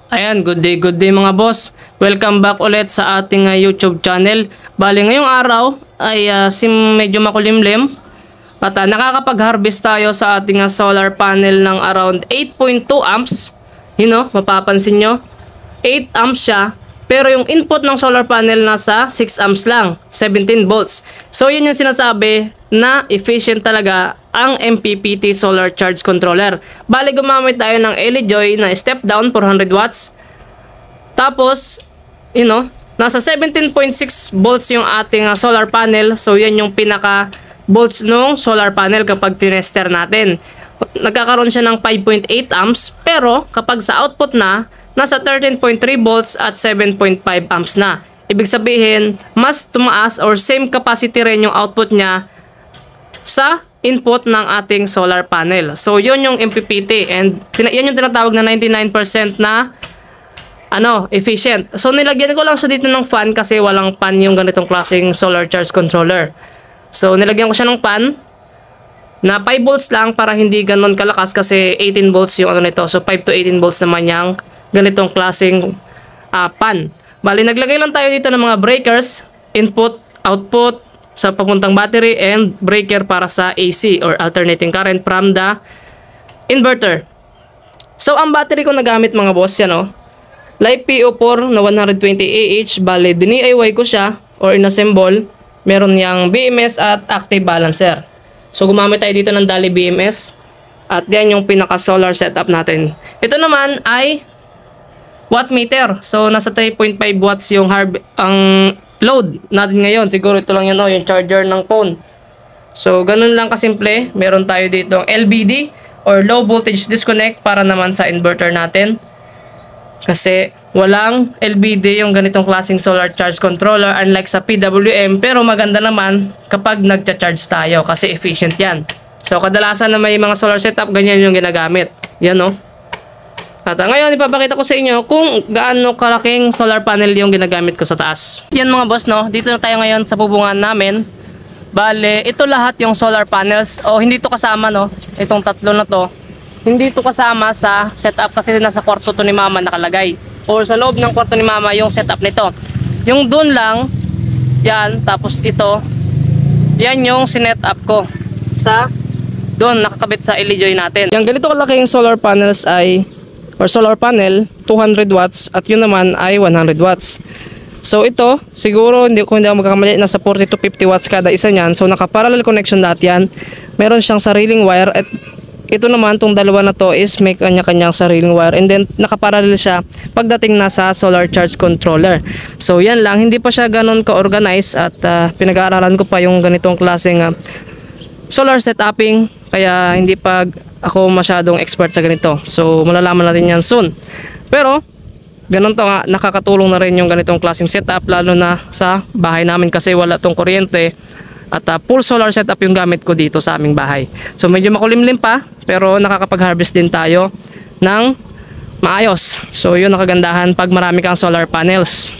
Ayan, good day mga boss. Welcome back ulit sa ating YouTube channel. Bali ngayong araw ay medyo makulimlim at nakakapag-harvest tayo sa ating solar panel ng around 8.2 amps. Mapapansin nyo, 8 amps siya. Pero yung input ng solar panel nasa 6 amps lang, 17 volts. So yun yung sinasabi na efficient talaga ang MPPT Solar Charge Controller. Bali gumamit tayo ng LEJOY na step down 400 watts. Tapos, nasa 17.6 volts yung ating solar panel. So yan yung pinaka volts ng solar panel kapag tinester natin. Nagkakaroon siya ng 5.8 amps, pero kapag sa output na, nasa 13.3 volts at 7.5 amps na. Ibig sabihin, mas tumaas or same capacity rin yung output niya sa input ng ating solar panel. So, yun yung MPPT. And yan yung tinatawag na 99% na efficient. So, nilagyan ko lang siya dito ng fan kasi walang fan yung ganitong klaseng solar charge controller. So, nilagyan ko siya ng fan na 5 volts lang para hindi ganon kalakas kasi 18 volts yung nito. So, 5 to 18 volts naman yung ganitong klaseng pan. Bali, naglagay lang tayo dito ng mga breakers, input, output, sa papuntang battery and breaker para sa AC or alternating current from the inverter. So, ang battery ko nagamit mga boss, yan LiPo4 na 120Ah. Bali, DIY ko siya or inassemble. Meron yang BMS at active balancer. So, gumamit tayo dito ng Dali BMS. At yan yung pinaka-solar setup natin. Ito naman ay watt meter. So, nasa 3.5 watts yung ang load natin ngayon. Siguro ito lang yan yung charger ng phone. So, ganun lang kasimple. Meron tayo dito LVD or low voltage disconnect para naman sa inverter natin. Kasi walang LVD yung ganitong klaseng solar charge controller unlike sa PWM. Pero maganda naman kapag nagcha-charge tayo kasi efficient yan. So, kadalasan na may mga solar setup, ganyan yung ginagamit. Yan At ngayon, ipapakita ko sa inyo kung gaano kalaking solar panel yung ginagamit ko sa taas. Yan mga boss, dito na tayo ngayon sa bubungan namin. Bale, ito lahat yung solar panels. Hindi to kasama, itong tatlo na to. Hindi to kasama sa setup kasi nasa kwarto to ni mama nakalagay. Or sa loob ng kwarto ni mama yung setup nito. Yung dun lang, yan, tapos ito, yan yung sinet up ko. Sa doon, nakakabit sa LEJOY natin. Yung ganito kalaking solar panels or solar panel, 200 watts at yun naman ay 100 watts. So ito, siguro kung hindi ako magkakamali, nasa 40 to 50 watts kada isa niyan. So naka-parallel connection lahat yan. Meron siyang sariling wire at ito naman, tong dalawa na to is may kanya-kanyang sariling wire and then naka-parallel siya pagdating nasa solar charge controller. So yan lang, hindi pa siya ganun ka-organize at pinag-aaralan ko pa yung ganitong klaseng solar setuping kaya hindi pa ako masyadong expert sa ganito. So, malalaman natin yan soon. Pero, ganun to nga, nakakatulong na rin yung ganitong klaseng setup lalo na sa bahay namin kasi wala tong kuryente at full solar setup yung gamit ko dito sa aming bahay. So, medyo makulimlim pa pero nakakapag-harvest din tayo ng maayos. So, yun nakagandahan pag marami kang solar panels.